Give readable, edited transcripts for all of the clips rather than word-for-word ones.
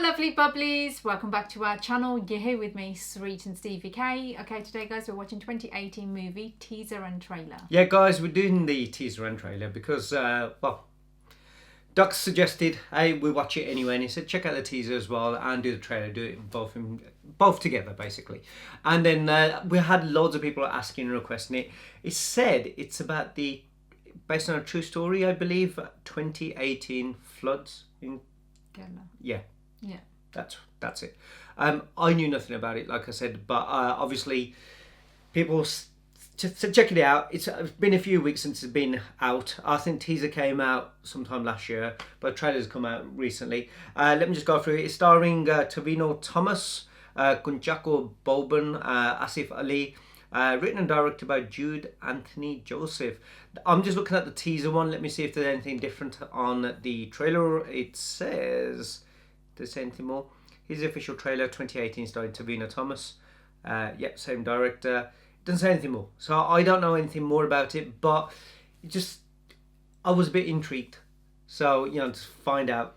lovely bubblies, welcome back to our channel. You're here with me, Sreet and Stevie K. Okay, today guys we're watching 2018 movie teaser and trailer. Yeah guys, we're doing the teaser and trailer because Doc suggested, hey, we watch it anyway, and he said check out the teaser as well and do the trailer, do it both together basically. And then we had loads of people asking and requesting it. It said it's about based on a true story, I believe, 2018 floods in Kerala. Yeah. That's it. I knew nothing about it, like I said, but obviously people just check it out. It's been a few weeks since it's been out. I think teaser came out sometime last year, but trailer's come out recently. Let me just go through it. It's starring Tovino Thomas, Kunchako Boban, Asif Ali, written and directed by Jude Anthony Joseph. I'm just looking at the teaser one. Let me see if there's anything different on the trailer. It says, does it say anything more? Here's the official trailer, 2018, starring Tovino Thomas. Yep, same director. It doesn't say anything more. So I don't know anything more about it, but I was a bit intrigued. So, to find out,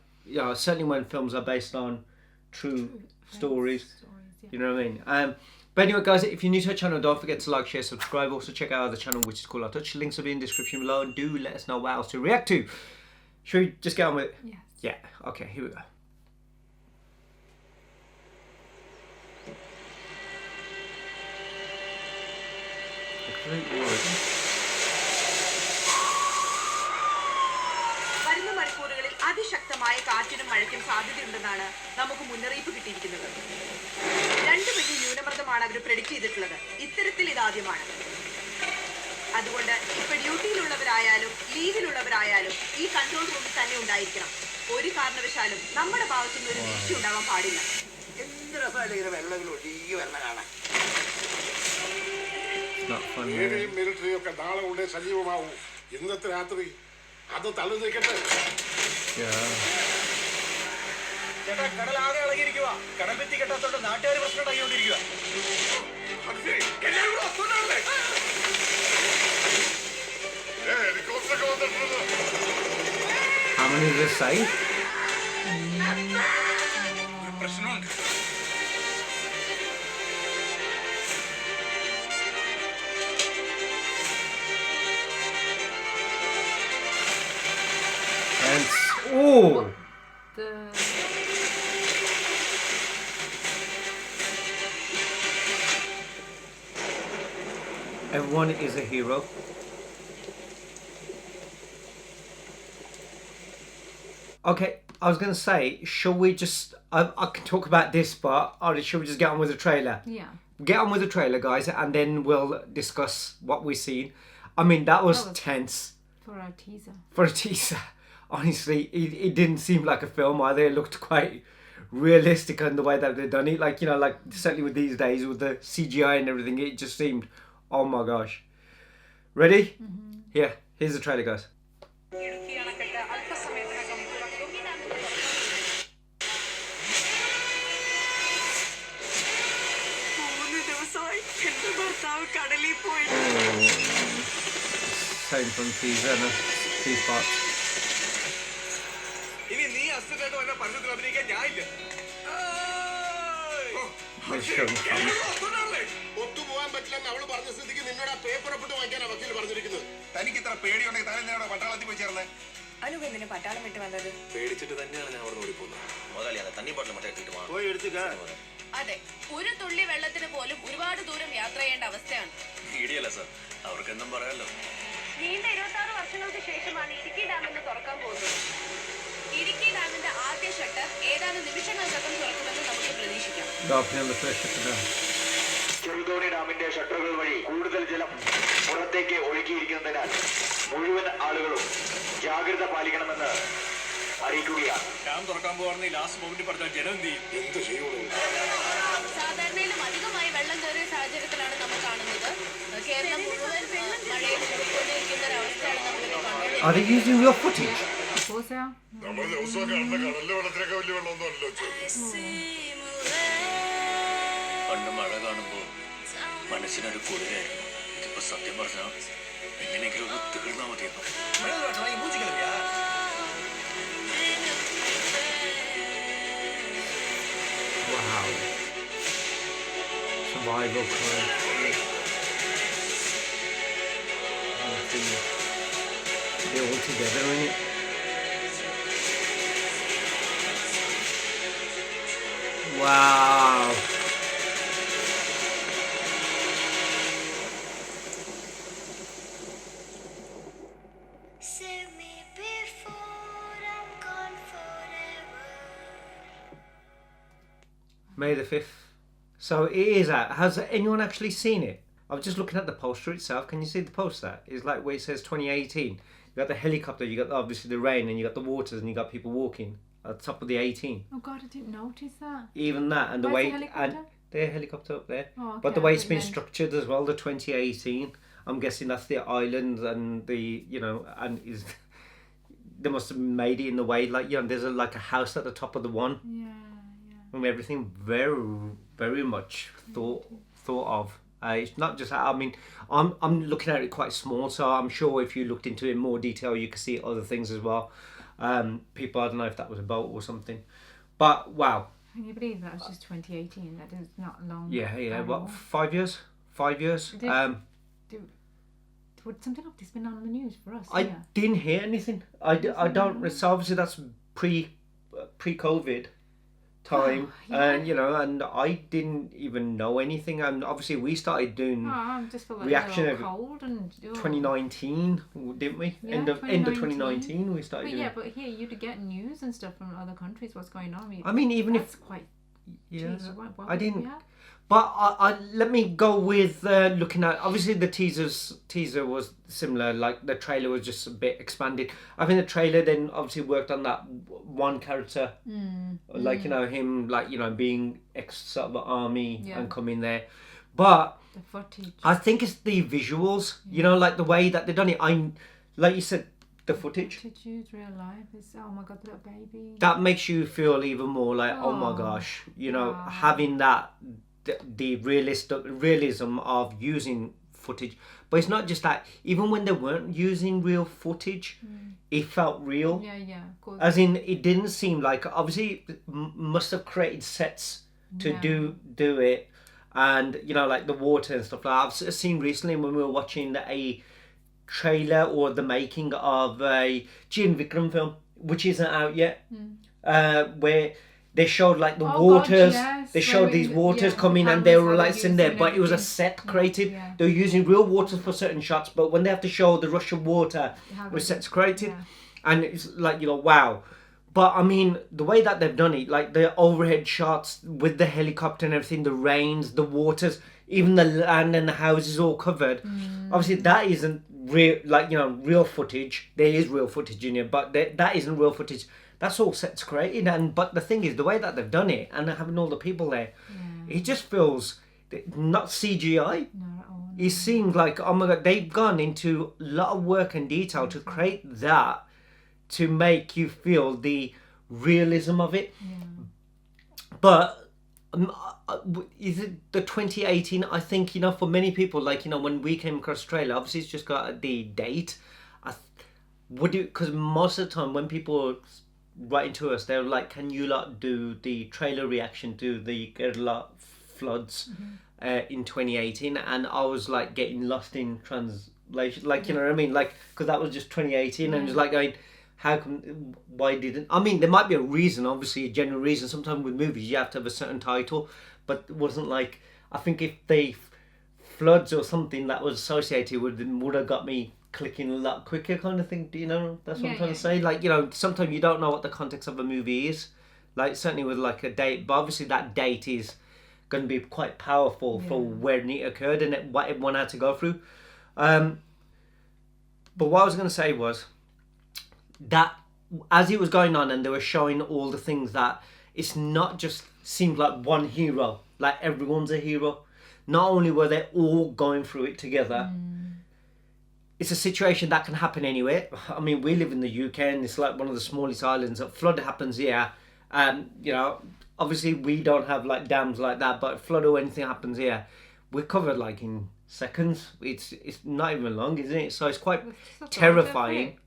certainly when films are based on true stories, yeah. You know what I mean? But anyway guys, if you're new to our channel, don't forget to like, share, subscribe. Also check out our other channel, which is called Our Touch. Links will be in the description below, and do let us know what else to react to. Should we just get on with it? Yes. Yeah, okay, here we go. വരുന്ന മണിക്കൂറുകളിൽ അതിശക്തമായ കാറ്റിനും മഴയ്ക്കും സാധ്യതയുണ്ടെന്നാണ് നമുക്ക് മുന്നറിയിപ്പ് കിട്ടിയിരിക്കുന്നത്. 2 വലിയ ന്യൂനമർദ്ദമാണ് അവർ പ്രെഡിക്റ്റ് ചെയ്തിട്ടുള്ളത്. ഇത്തരത്തിൽ ഇതാദ്യമാണ്. അതുകൊണ്ട് ഇപ്പൊ ഡ്യൂട്ടിയിലുള്ളവരായാലും ലീവിലുള്ളവരായാലും ഈ കൺട്രോൾ റൂമിൽ തന്നെ ഉണ്ടായിരിക്കണം. ഒരു കാരണവശാലും നമ്മുടെ ഭാഗത്തുനിന്ന് ഒരു വീഴ്ച ഉണ്ടാവാൻ പാടില്ല. എന്ത് രസമായിട്ട് വെള്ളം ഒഴുകി വെള്ളം കാണാൻ. മിലിറ്ററിയൊക്കെ നാളെ കൊണ്ട് സജീവമാവും. ഇന്നത്തെ രാത്രി അത് തള്ളി നിൽക്കട്ടെ. ചേട്ടാ, കടലാകെ ഇളകിയിരിക്കുക. കടൽ ഭിത്തി കെട്ടാത്തോണ്ട് നാട്ടുകാർ പ്രശ്നം ഉണ്ടാക്കിക്കൊണ്ടിരിക്കുക. പ്രശ്നമുണ്ട്. Oh! Everyone is a hero. Okay, I was going to say, shall we just... I can talk about this, but shall we just get on with the trailer? Yeah. Get on with the trailer, guys, and then we'll discuss what we've seen. I mean, that was tense. For a teaser. For a teaser. Honestly, it didn't seem like a film either. It looked quite realistic in the way that they've done it. Like, like certainly with these days, with the CGI and everything, it just seemed, oh my gosh. Ready? Mm-hmm. Here's the trailer, guys. Same from teaser, these parts. ഒത്തുപോകാൻ പറ്റില്ലെന്ന് അവള് പറഞ്ഞ സ്ഥിതിക്ക് നിന്നോട് ആ paper ഒപ്പിട്ട് വാങ്ങിക്കാനാ വക്കീൽ പറഞ്ഞിരിക്കുന്നത്. തനിക്ക് ഇത്ര പേടിയുണ്ടെങ്കിൽ താൻ എന്തിനാണ് പട്ടാളത്തിൽ പോയി ചേർന്നേ? അനുഗന്ധിന് പട്ടാളം വിട്ട് വന്നത് പേടിച്ചിട്ട് തന്നെയാണ് ഞാൻ അവിടെ ഓടിപ്പോകുന്നത്. മുതലാളിയാണ് തണ്ണി ബോട്ടിൽ മറ്റേ ഇട്ടിട്ട് പോയി എടുത്തുക. അതെ, ഒരു തുള്ളി വെള്ളത്തിന് പോലും ഒരുപാട് ദൂരം യാത്ര ചെയ്യേണ്ട അവസ്ഥയാണ്. പേടിയല്ല സർ, അവർക്ക് എന്തും പറയാലോ. നീണ്ട 26 വർഷങ്ങൾക്ക് ശേഷമാണ് ഇടുക്കി ഡാമെന്ന് തുറക്കാൻ പോകുന്നത്. ഇടുക്കി ഡാമിന്റെ ആദ്യ ഷട്ടർ ഏതാനും നിമിഷങ്ങൾക്കകം തുറക്കുമെന്ന് നമുക്ക് പ്രതീക്ഷിക്കാം. ചെറുതോണി ഡാമിന്റെ ഷട്ടറുകൾ വഴി കൂടുതൽ ജലം പുറത്തേക്ക് ഒഴുകിയിരിക്കുന്നതിനാൽ മുഴുവൻ ആളുകളും ജാഗ്രത പാലിക്കണമെന്ന് അറിയിക്കുകയാണ്. ഡാം തുറക്കാൻ പോകുന്ന ലാസ്റ്റ് മൊമെന്റ് പറഞ്ഞാൽ ജനം എന്ത് ചെയ്യുള്ളൂ. സാധാരണയിലും അധികമായി വെള്ളം കയറിയ സാഹചര്യത്തിലാണ് നമ്മൾ കാണുന്നത്. കേരളം മുഴുവൻ മഴയിൽ മുങ്ങിക്കൊണ്ടിരിക്കുന്ന ഒരവസ്ഥയാണ് നമ്മളിപ്പോൾ കണ്ടുകൊണ്ടിരിക്കുന്നത്. Are they using real footage? നമ്മൾ ദിവസവും കാണുന്ന കടലിലെ വെള്ളത്തിനൊക്കെ വലിയ വെള്ളമൊന്നും അല്ലല്ലോ. പണ്ട് മഴ കാണുമ്പോൾ മനസ്സിനൊരു കുളിരായിരുന്നു. ഇതിപ്പോ സത്യം പറഞ്ഞാൽ എങ്ങനെയെങ്കിലും ഒന്ന് തീർന്നാ മതിയെന്നു. Rival crime. They're all together in it. Wow. Save me before I'm gone forever. May the 5th. So it is out. Has anyone actually seen it? I was just looking at the poster itself. Can you see the poster? It's like where it says 2018. You got the helicopter, you got obviously the rain, and you got the waters, and you got people walking at the top of the 18. Oh God, I didn't notice that. Even that, and the Where's way the helicopter? and the helicopter up there. Oh, okay, But the way it's but been then- structured as well, the 2018. I'm guessing that's the island and the and is they must have made it in the way like there's like a house at the top of the one. Yeah. And everything very, very much thought of. It's not just. I mean, I'm looking at it quite small, so I'm sure if you looked into it in more detail, you could see other things as well. People, I don't know if that was a boat or something, but wow. Can you believe that was just 2018? That is not long. Yeah. at What? all. 5 years? 5 years. Would something like this been on the news for us? I Yeah. didn't hear anything. I don't. So obviously that's pre-COVID time, yeah. and I didn't even know anything. And obviously we started doing Oh, I just feel like reaction they're of all cold and 2019, didn't we? Yeah, End of 2019 we started But doing. yeah, but here you'd get news and stuff from other countries. What's going on? I mean, even that's if quite. yeah, Jeez, what I would we didn't. have? But I let me go with looking at obviously the teaser was similar. Like the trailer was just a bit expanded. I think the trailer then obviously worked on that one character, like him being ex sort of army Yeah. and coming there. But The footage. I think it's the visuals. Like the way that they've done it. Like you said, the footage. Did you real life? It's oh my God, the little baby. That makes you feel even more like oh my Oh, gosh, wow. having that the realism of using footage. But it's not just that. Even when they weren't using real footage, it felt real. Yeah, of course. As in, it didn't seem like obviously it must have created sets to Yeah. do it, and like the water and stuff like that. I've seen recently when we were watching a trailer or the making of a Jin Vikram film, which isn't out yet, where they showed like the Oh, God, waters. yes. They showed Where these we- waters yeah, coming the and they cameras, were how like they sitting use there, and but it was a everything. set created. Yeah. They were using real waters for certain shots, but when they have to show the rush of water, How was they- sets created, yeah. and it's like wow. But I mean, the way that they've done it, like the overhead shots with the helicopter and everything, the rains, the waters, even the land and the houses all covered. Obviously, that isn't real, real footage. There is real footage in it, but that isn't real footage. That's all sets created. But the thing is, the way that they've done it and having all the people there, it just feels not CGI. Not at all. It seems like oh my God, they've gone into a lot of work and detail to create that. To make you feel the realism of it. But is it the 2018? I think for many people, when we came across Australia, obviously it's just got the date. Because most of the time when people write into us, they're like, can you do the trailer reaction to the Kerala floods in 2018? And I was like getting lost in translation, you know what I mean, because that was just 2018 and just going, how come? Why didn't? I mean, there might be a reason, obviously a general reason. Sometimes with movies, you have to have a certain title, but it wasn't like. I think if they floods or something that was associated would have got me clicking a lot quicker, kind of thing. Do you know? That's what I'm trying to say. Sometimes you don't know what the context of a movie is. Certainly with a date, but obviously that date is going to be quite powerful for when it occurred and what everyone had to go through. But what I was going to say was. That as it was going on and they were showing all the things that it's not just seemed like one hero, like everyone's a hero. Not only were they all going through it together, it's a situation that can happen anywhere. I mean, we live in the UK and it's like one of the smallest islands. A flood happens here, and obviously we don't have dams like that, but flood or anything happens here, we're covered in seconds. It's not even long, isn't it? So it's quite terrifying.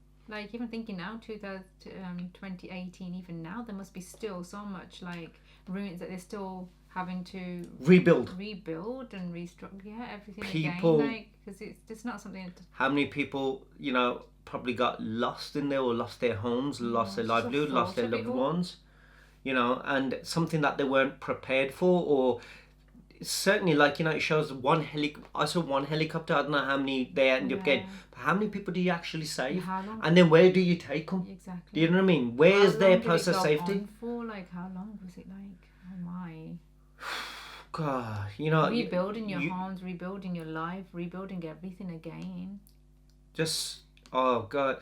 Even thinking now, 2018, even now, there must be still so much ruins that they're still having to rebuild. and restructure, everything People- again, like, because it's not something that, How many people, probably got lost in there or lost their homes, lost their it's just the livelihood, lost their thought of loved it all. ones, and something that they weren't prepared for, or certainly, like, it shows I saw one helicopter. I don't know how many they ended up getting, but how many people do you actually save? How long? And then where do you take them? Do Exactly. you know what I mean? Where's How their long did place it of go safety? on for? Like, how long was it? Like, oh my. God, Rebuilding your homes, rebuilding your life, rebuilding everything again. just, oh God,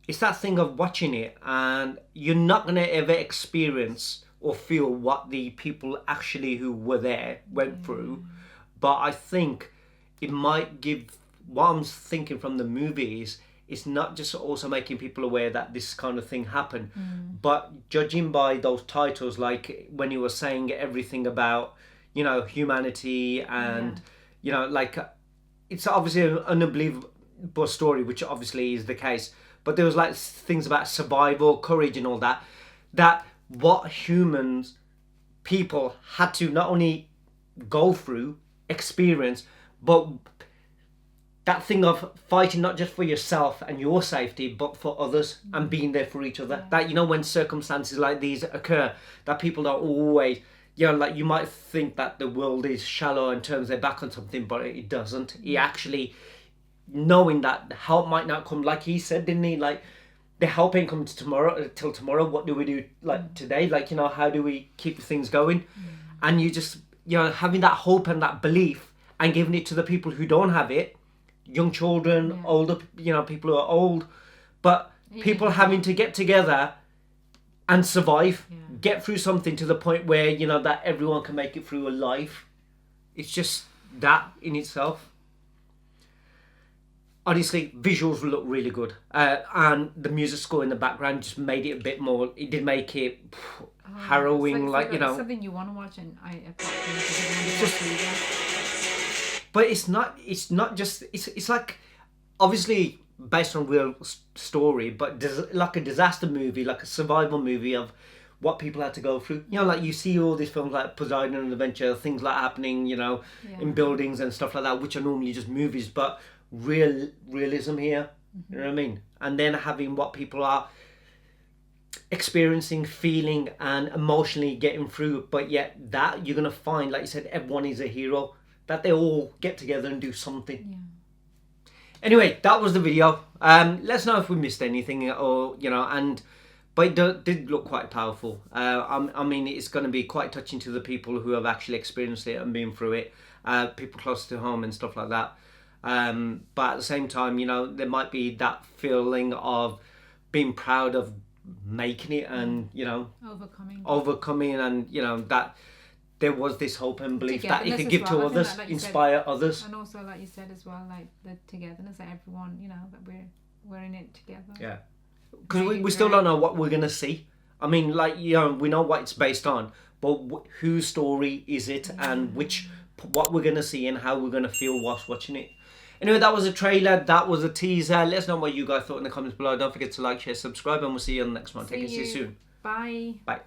it's that thing of watching it, and you're not gonna ever experience or feel what the people actually who were there went through, but I think it might give, what I'm thinking from the movies, it's not just also making people aware that this kind of thing happened, but judging by those titles, like when you were saying everything about humanity, and like, it's obviously an unbelievable story, which obviously is the case, but there was like things about survival, courage, and all that what people had to not only go through, experience, but that thing of fighting not just for yourself and your safety, but for others, and being there for each other. That, when circumstances like these occur, that people don't always, like, you might think that the world is shallow and turns their back on something, but it doesn't. It actually, knowing that help might not come, like he said, didn't he? Like, the help ain't coming till tomorrow. What do we do, like, today? Like, how do we keep things going? And you just, having that hope and that belief, and giving it to the people who don't have it, young children, older, people who are old, but people having to get together and survive, get through something to the point where, that everyone can make it through a life. It's just that in itself. Honestly, visuals look really good, and the music score in the background just made it a bit more. It did make it harrowing, It's something you want to watch, and But it's not just. It's like, obviously based on real story, but like a disaster movie, like a survival movie of what people had to go through. Like, you see all these films like Poseidon and Adventure, things like happening, in buildings and stuff like that, which are normally just movies, but realism here. You know what I mean? And then having what people are experiencing, feeling, and emotionally getting through, but yet that you're gonna find, like you said, everyone is a hero. That they all get together and do something. Anyway, that was the video. Let us know if we missed anything, or but it did look quite powerful. I mean, it's going to be quite touching to the people who have actually experienced it and been through it, people close to home and stuff like that. But at the same time, there might be that feeling of being proud of making it, and overcoming, and that there was this hope and belief that it could give to others, inspire others. And also, like you said as well, like the togetherness, that everyone, that we're in it together. Yeah, because we still don't know what we're gonna see. I mean, like, we know what it's based on, but whose story is it, and what we're gonna see, and how we're gonna feel whilst watching it. Anyway, that was a trailer, that was a teaser. Let us know what you guys thought in the comments below. Don't forget to like, share, subscribe, and we'll see you on the next one. Take it, see you soon. Bye. Bye.